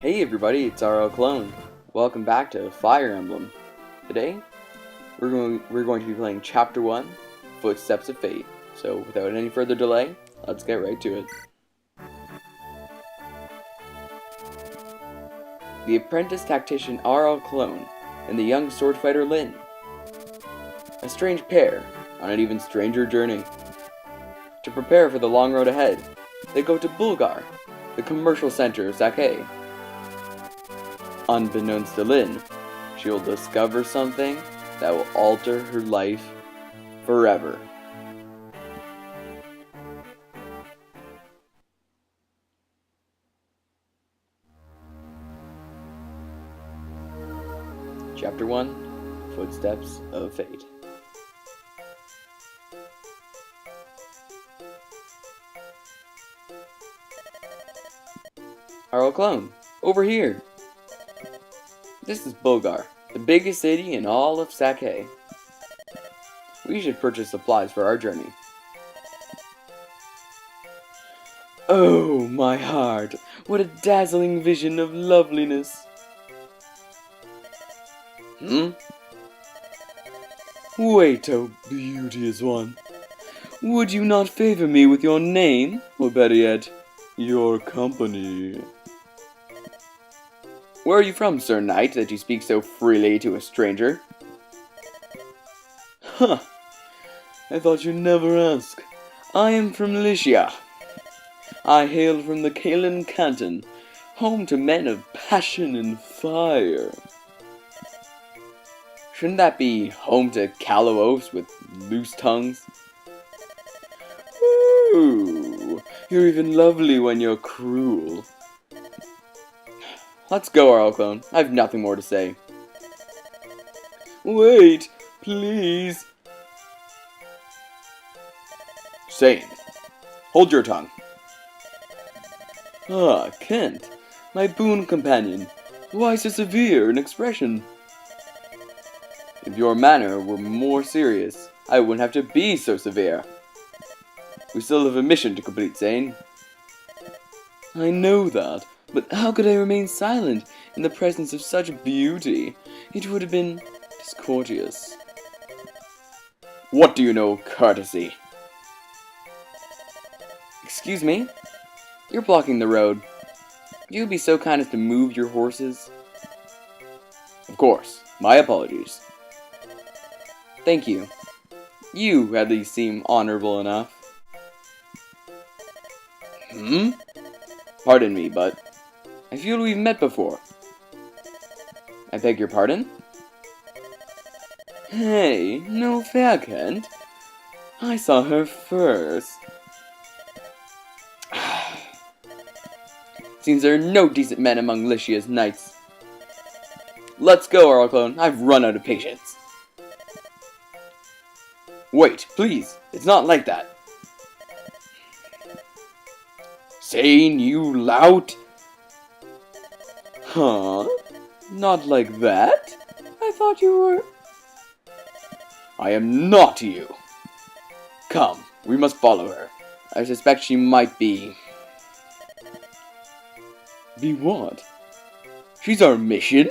Hey everybody, it's RLCLONED. Welcome back to Fire Emblem. Today, we're going to be playing Chapter 1, Footsteps of Fate. So, without any further delay, let's get right to it. The apprentice tactician RLCLONED and the young sword fighter Lyn. A strange pair on an even stranger journey. To prepare for the long road ahead, they go to Bulgar, the commercial center of Sake. Unbeknownst to Lyn, she will discover something that will alter her life forever. Chapter 1, Footsteps of Fate. RLCLONED, over here! This is Bulgar, the biggest city in all of Sake. We should purchase supplies for our journey. Oh, my heart, what a dazzling vision of loveliness! Wait, oh beauteous one. Would you not favor me with your name, or better yet, your company? Where are you from, Sir Knight, that you speak so freely to a stranger? Huh, I thought you'd never ask. I am from Lycia. I hail from the Kalen Canton, home to men of passion and fire. Shouldn't that be home to Kalos with loose tongues? Ooh, you're even lovely when you're cruel. Let's go, RLCLONED. I have nothing more to say. Wait, please. Sane, hold your tongue. Ah, Kent, my boon companion. Why so severe in expression? If your manner were more serious, I wouldn't have to be so severe. We still have a mission to complete, Sane. I know that, but how could I remain silent in the presence of such beauty? It would have been discourteous. What do you know of courtesy? Excuse me? You're blocking the road. Would you be so kind as to move your horses? Of course. My apologies. Thank you. You at least seem honorable enough. Pardon me, but I feel we've met before. I beg your pardon? Hey, no fair, Kent. I saw her first. Seems there are no decent men among Lycia's knights. Let's go, RLCLONED. I've run out of patience. Wait, please. It's not like that. Sane, you lout! Huh? Not like that? I thought you were... I am not you. Come, we must follow her. I suspect she might be... Be what? She's our mission?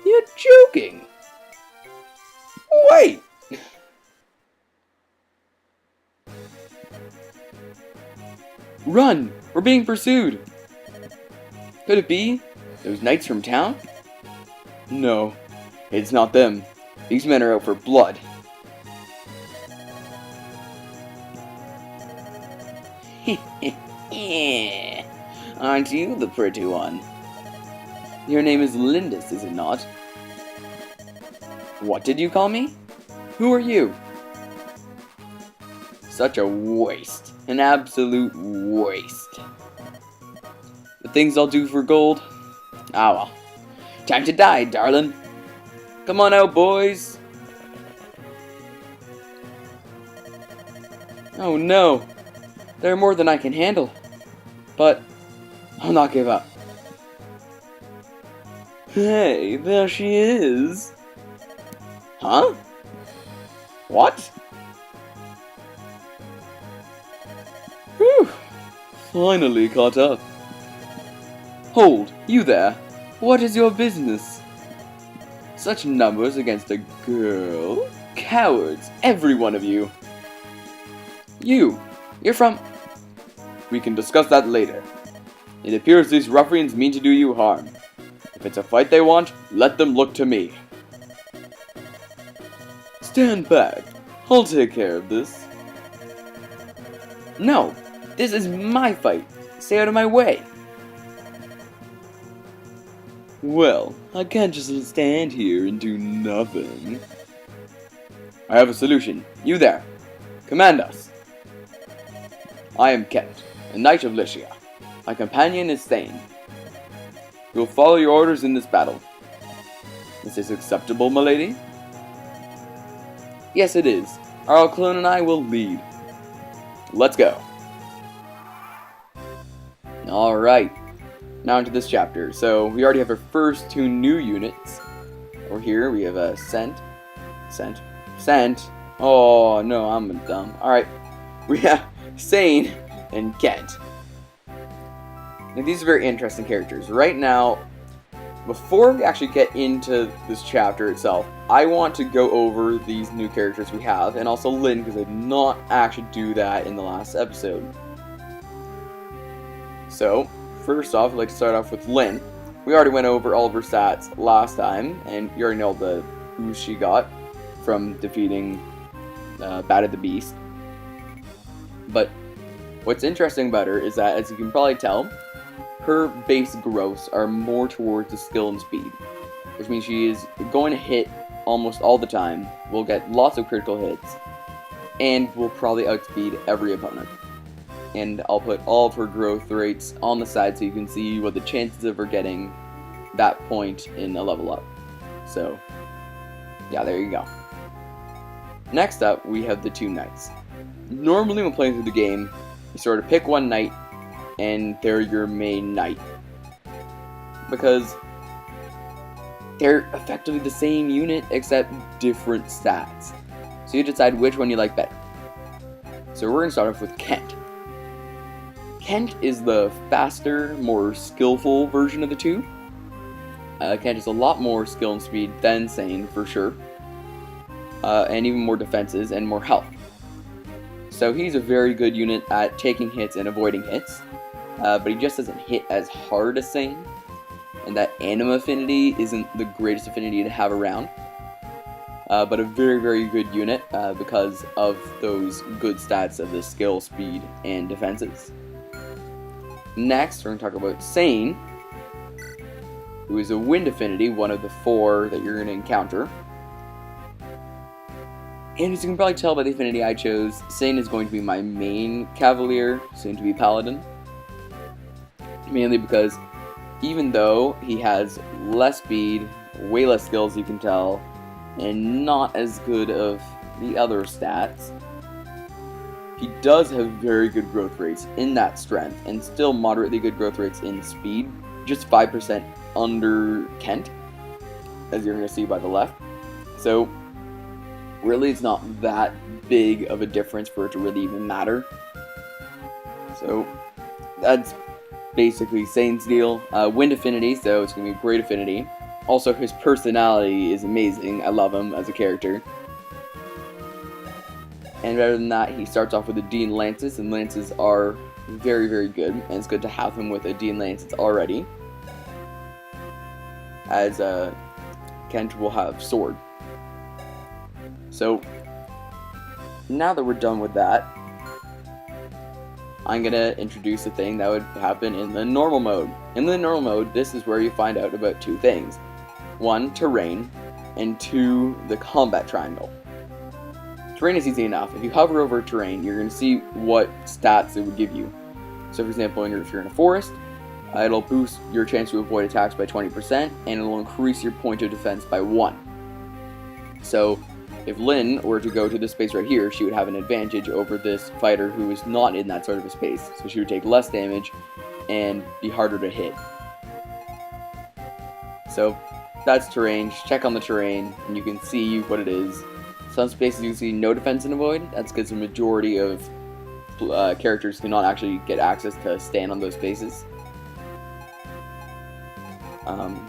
You're joking. Wait! Run! We're being pursued! Could it be those knights from town? No, it's not them. These men are out for blood. Aren't you the pretty one? Your name is Lindis, is it not? What did you call me? Who are you? Such a waste. An absolute waste. The things I'll do for gold? Ah well. Time to die, darling. Come on out, boys. Oh no. There are more than I can handle. But I'll not give up. Hey, there she is. Huh? What? Whew. Finally caught up. Hold, you there! What is your business? Such numbers against a girl? Cowards, every one of you! You're from... We can discuss that later. It appears these ruffians mean to do you harm. If it's a fight they want, let them look to me. Stand back. I'll take care of this. No, this is my fight. Stay out of my way. Well, I can't just stand here and do nothing. I have a solution. You there. Command us. I am Kent, a knight of Lycia. My companion is Thane. We will follow your orders in this battle. Is this acceptable, milady? Yes, it is. RLCLONED and I will lead. Let's go. Alright, now into this chapter. So, we already have our first two new units. Over here, we have a Scent. Oh, no, I'm dumb. Alright, we have Sane and Kent. Now, these are very interesting characters. Right now, before we actually get into this chapter itself, I want to go over these new characters we have, and also Lynn, because I did not actually do that in the last episode. So, first off, I'd like to start off with Lynn. We already went over all of her stats last time, and you already know the boost she got from defeating Bad of the Beast. But what's interesting about her is that, as you can probably tell, her base growths are more towards the skill and speed, which means she is going to hit almost all the time, will get lots of critical hits, and will probably outspeed every opponent. And I'll put all of her growth rates on the side so you can see what the chances of her getting that point in a level up. So, yeah, there you go. Next up, we have the two knights. Normally when playing through the game, you sort of pick one knight, and they're your main knight, because they're effectively the same unit except different stats. So you decide which one you like better. So we're going to start off with Kent. Kent is the faster, more skillful version of the two. Kent has a lot more skill and speed than Sane, for sure. And even more defenses and more health. So he's a very good unit at taking hits and avoiding hits. But he just doesn't hit as hard as Sane. And that anima affinity isn't the greatest affinity to have around. But a very, very good unit because of those good stats of the skill, speed, and defenses. Next, we're going to talk about Sane, who is a wind affinity, one of the 4 that you're going to encounter. And as you can probably tell by the affinity I chose, Sane is going to be my main cavalier, soon to be paladin. Mainly because even though he has less speed, way less skills you can tell, and not as good of the other stats, he does have very good growth rates in that strength, and still moderately good growth rates in speed, just 5% under Kent, as you're going to see by the left. So, really it's not that big of a difference for it to really even matter. So, that's basically Sane's deal. Wind affinity, so it's going to be a great affinity. Also, his personality is amazing. I love him as a character. And rather than that, he starts off with a D and Lances, and Lances are very, very good. And it's good to have him with a D and Lances already, as Kent will have Sword. So, now that we're done with that, I'm going to introduce a thing that would happen in the normal mode. In the normal mode, this is where you find out about 2 things. 1, terrain, and 2, the combat triangle. Terrain is easy enough. If you hover over terrain, you're going to see what stats it would give you. So for example, if you're in a forest, it'll boost your chance to avoid attacks by 20%, and it'll increase your point of defense by 1. So if Lynn were to go to this space right here, she would have an advantage over this fighter who is not in that sort of a space. So she would take less damage and be harder to hit. So that's terrain. Just check on the terrain and you can see what it is. Some spaces you see no defense and avoid. That's because the majority of characters do not actually get access to stand on those spaces.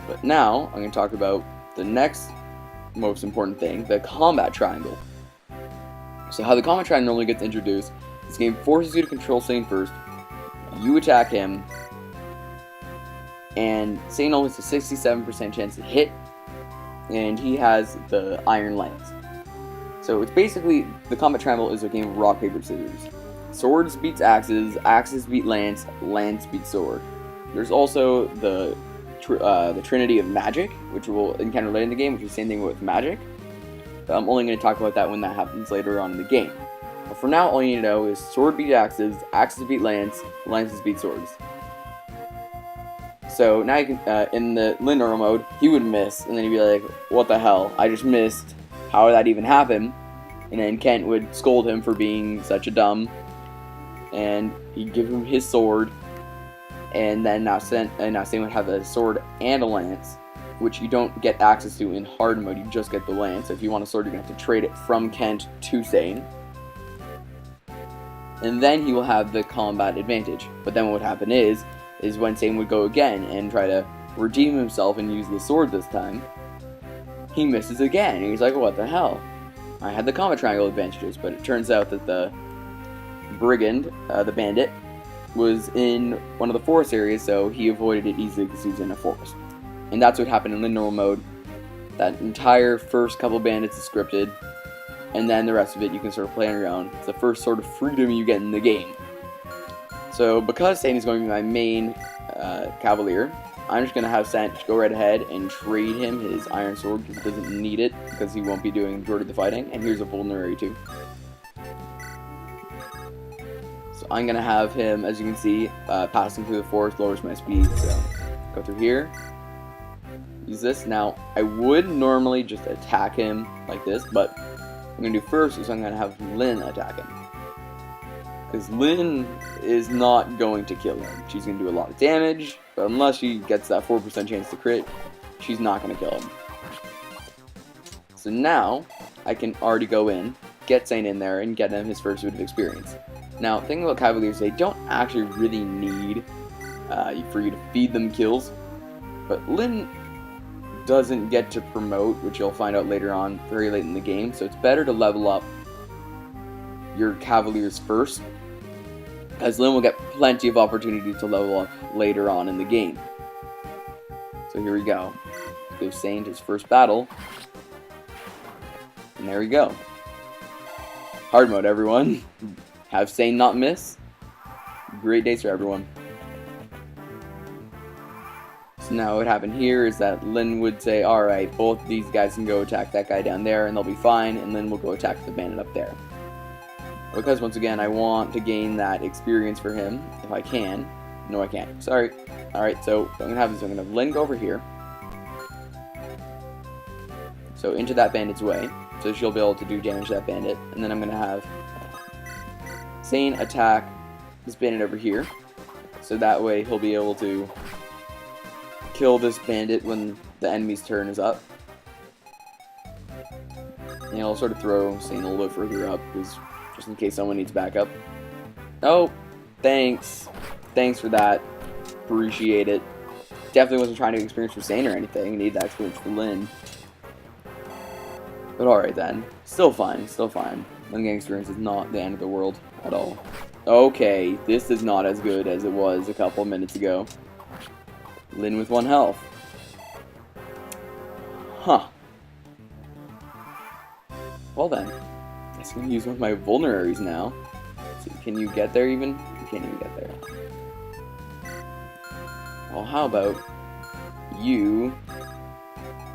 But now I'm going to talk about the next most important thing, the combat triangle. So how the combat triangle normally gets introduced, this game forces you to control Sane first, you attack him, and Sane only has a 67% chance to hit, and he has the iron lance. So it's basically, the combat triangle is a game of rock, paper, scissors. Swords beats axes, axes beat lance, lance beats sword. There's also the trinity of magic, which we'll encounter later in the game, which is the same thing with magic. But I'm only going to talk about that when that happens later on in the game. But for now, all you need to know is sword beat axes, axes beat lance, lances beat swords. So now you can, in the Lynn normal mode, he would miss, and then he'd be like, what the hell, I just missed, how did that even happen? And then Kent would scold him for being such a dumb, and he'd give him his sword, and then now Sane would have a sword and a lance, which you don't get access to in hard mode, you just get the lance. So if you want a sword, you're going to have to trade it from Kent to Sane. And then he will have the combat advantage. But then what would happen is when Sane would go again and try to redeem himself and use the sword this time, he misses again. And he's like, what the hell? I had the combat triangle advantages, but it turns out that the brigand, the bandit, was in one of the forest areas, so he avoided it easily because he was in a forest. And that's what happened in the normal mode. That entire first couple bandits is scripted, and then the rest of it you can sort of play on your own. It's the first sort of freedom you get in the game. So because Sane is going to be my main cavalier, I'm just going to have Sane go right ahead and trade him his iron sword because he doesn't need it because he won't be doing the majority of the fighting. And here's a vulnerary too. So I'm going to have him, as you can see, passing through the forest lowers my speed. So go through here. Use this. Now, I would normally just attack him like this, but what I'm going to do first is I'm going to have Lynn attack him. Because Lynn is not going to kill him. She's going to do a lot of damage, but unless she gets that 4% chance to crit, she's not going to kill him. So now, I can already go in, get Sane in there, and get him his first bit of experience. Now, the thing about Cavaliers, they don't actually really need for you to feed them kills, but Lynn doesn't get to promote, which you'll find out later on, very late in the game, so it's better to level up your Cavaliers first, as Lynn will get plenty of opportunity to level up later on in the game. So here we go. Give Sane his first battle, and there we go. Hard mode, everyone. Have Sane not miss. Great days for everyone. So now what happened here is that Lynn would say, alright, both of these guys can go attack that guy down there and they'll be fine, and Lynn will go attack the bandit up there. Because once again, I want to gain that experience for him, if I can. No, I can't. Sorry. Alright, so what I'm going to have is I'm going to have Lynn go over here. So into that bandit's way. So she'll be able to do damage to that bandit. And then I'm going to have Sane attack this bandit over here. So that way he'll be able to kill this bandit when the enemy's turn is up. And I'll sort of throw Sane a little bit further up, because just in case someone needs backup. Oh, thanks. Thanks for that. Appreciate it. Definitely wasn't trying to experience for Sane or anything. Need that experience for Lynn. But alright then. Still fine, still fine. Lynn getting experience is not the end of the world at all. Okay, this is not as good as it was a couple minutes ago. Lynn with 1 health. Huh. Well then. I guess I'm going to use one of my vulneraries now. So can you get there even? You can't even get there. Well, how about you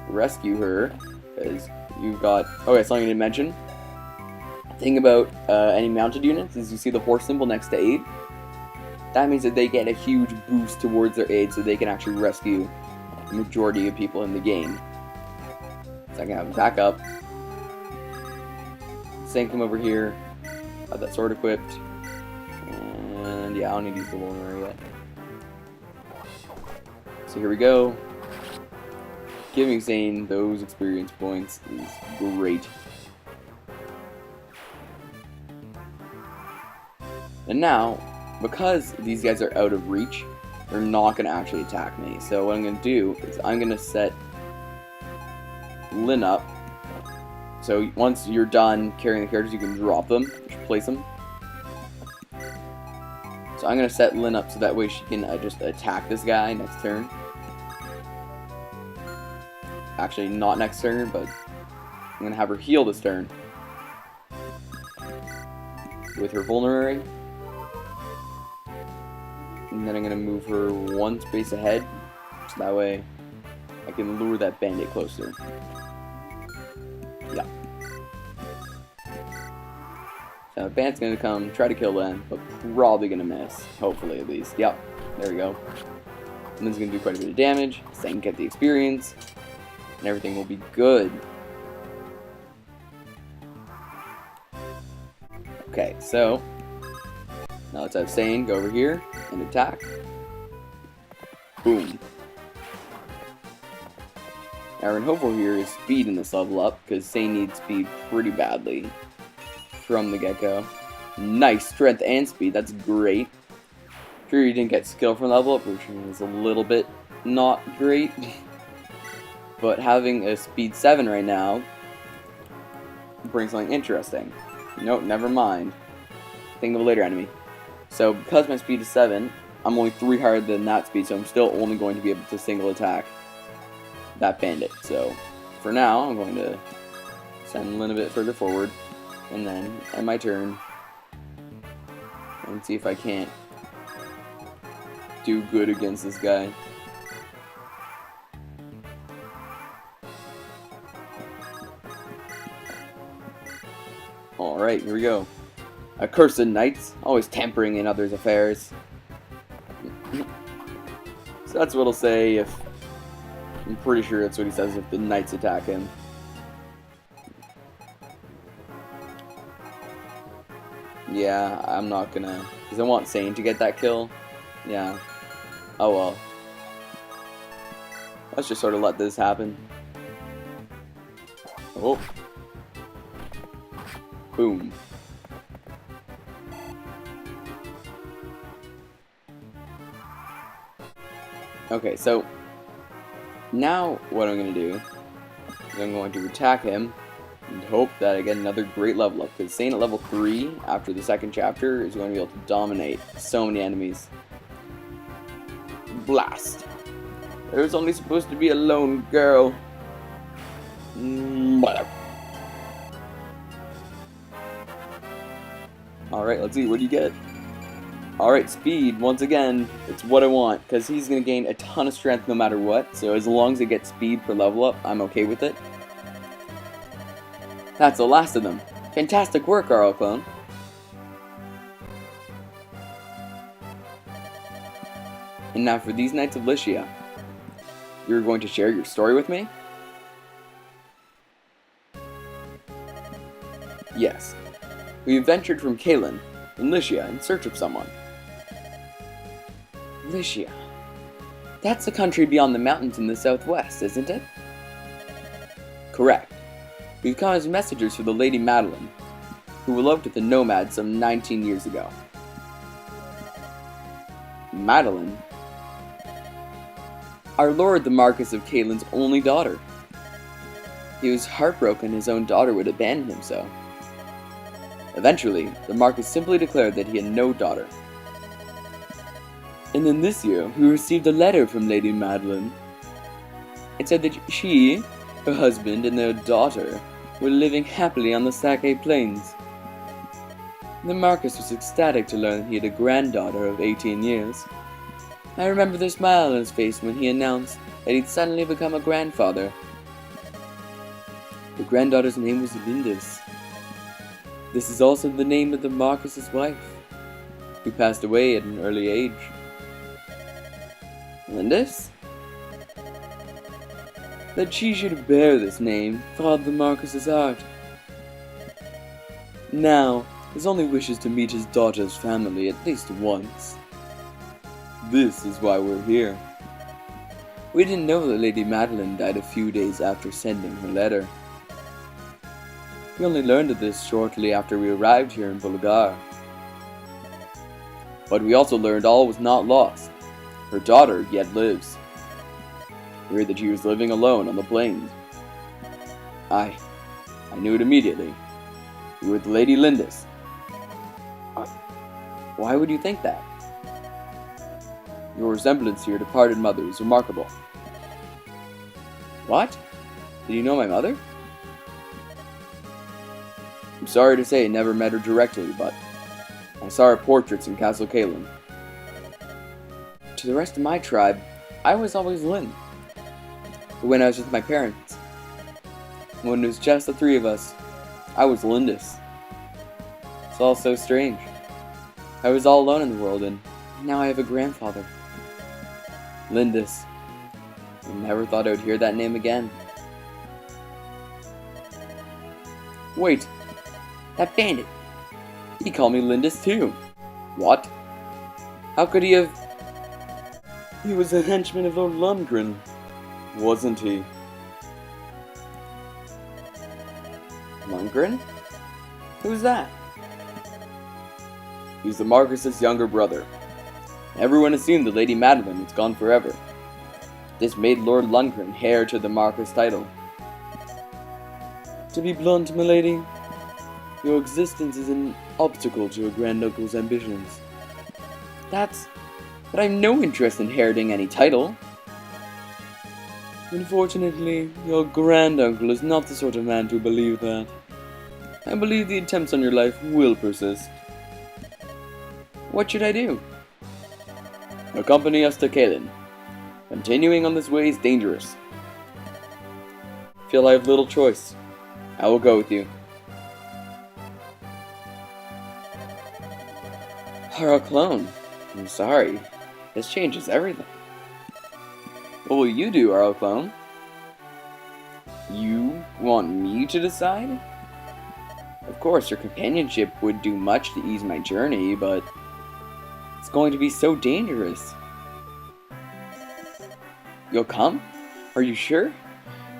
rescue her, because you've got... Okay, something I didn't mention. The thing about any mounted units is you see the horse symbol next to aid. That means that they get a huge boost towards their aid, so they can actually rescue the majority of people in the game. So I can have them back up. Sane come over here. Have that sword equipped. And yeah, I don't need to use the vulnerary yet. So here we go. Giving Sane those experience points is great. And now, because these guys are out of reach, they're not going to actually attack me. So what I'm going to do is I'm going to set Lynn up. So once you're done carrying the characters, you can drop them, just place them. So I'm going to set Lynn up so that way she can just attack this guy next turn. Actually, not next turn, but I'm going to have her heal this turn with her vulnerary. And then I'm going to move her one space ahead, so that way I can lure that bandit closer. Yeah. So bandit's going to come, try to kill them, but probably going to miss. Hopefully, at least. Yep. There we go. And then it's going to do quite a bit of damage, so I can get the experience, and everything will be good. Okay, so now let's have Sane go over here and attack. Boom. Our hopeful here is speed in this level up, because Sane needs speed pretty badly from the get-go. Nice, strength and speed, that's great. Sure, you didn't get skill from level up, which is a little bit not great. But having a speed 7 right now brings something interesting. Nope, never mind. Think of a later enemy. So because my speed is 7, I'm only 3 higher than that speed, so I'm still only going to be able to single attack that bandit. So for now, I'm going to send Lynn a bit further forward, and then end my turn and see if I can't do good against this guy. Alright, here we go. Accursed knights, always tampering in others' affairs. So that's what it'll say if... I'm pretty sure that's what he says if the knights attack him. Yeah, I'm not gonna... because I want Sane to get that kill. Yeah. Oh well. Let's just sort of let this happen. Oh. Boom. Okay, so now what I'm going to do is I'm going to attack him and hope that I get another great level up, because Sane at level 3 after the second chapter is going to be able to dominate so many enemies. Blast. There's only supposed to be a lone girl. Alright, let's see, what do you get? Alright, speed, once again, it's what I want, because he's going to gain a ton of strength no matter what, so as long as I get speed per level up, I'm okay with it. That's the last of them. Fantastic work, RLCLONED. And now for these Knights of Lycia. You're going to share your story with me? Yes. We ventured from Caelin, in Lycia, in search of someone. Lycia. That's the country beyond the mountains in the southwest, isn't it? Correct. We've come as messengers for the Lady Madeline, who eloped with the nomad some 19 years ago. Madeline? Our lord the Marquis of Caelin's only daughter. He was heartbroken his own daughter would abandon him so. Eventually, the Marquis simply declared that he had no daughter. And then this year, we received a letter from Lady Madeline. It said that she, her husband, and their daughter were living happily on the Sake Plains. The Marquis was ecstatic to learn that he had a granddaughter of 18 years. I remember the smile on his face when he announced that he'd suddenly become a grandfather. The granddaughter's name was Lindis. This is also the name of the Marquis's wife, who passed away at an early age. Lindis? That she should bear this name thawed the Marquis's heart. Now, his only wish is to meet his daughter's family at least once. This is why we're here. We didn't know that Lady Madeline died a few days after sending her letter. We only learned of this shortly after we arrived here in Bulgar. But we also learned all was not lost. Her daughter yet lives. I heard that she was living alone on the plains. I knew it immediately. You were the Lady Lindis. Why would you think that? Your resemblance to your departed mother is remarkable. What? Did you know my mother? I'm sorry to say I never met her directly, but I saw her portraits in Castle Kalin. To the rest of my tribe, I was always Lynn. But when I was with my parents, when it was just the three of us, I was Lindis. It's all so strange. I was all alone in the world, and now I have a grandfather. Lindis. I never thought I would hear that name again. Wait, that bandit. He called me Lindis too. What? How could he have... He was a henchman of Lord Lundgren, wasn't he? Lundgren? Who's that? He's the Marcus's younger brother. Everyone assumed the Lady Madeline was gone forever. This made Lord Lundgren heir to the Marcus title. To be blunt, milady, your existence is an obstacle to your granduncle's ambitions. But I have no interest in inheriting any title. Unfortunately, your granduncle is not the sort of man to believe that. I believe the attempts on your life will persist. What should I do? Accompany us to Kalin. Continuing on this way is dangerous. Feel I have little choice. I will go with you. RLCLONED, I'm sorry. This changes everything. What will you do, RLCLONED? You want me to decide? Of course, your companionship would do much to ease my journey, but it's going to be so dangerous. You'll come? Are you sure?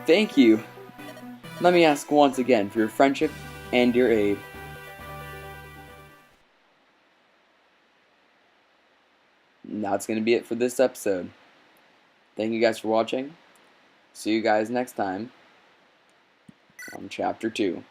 Thank you. Let me ask once again for your friendship and your aid. That's going to be it for this episode. Thank you guys for watching. See you guys next time on Chapter 2.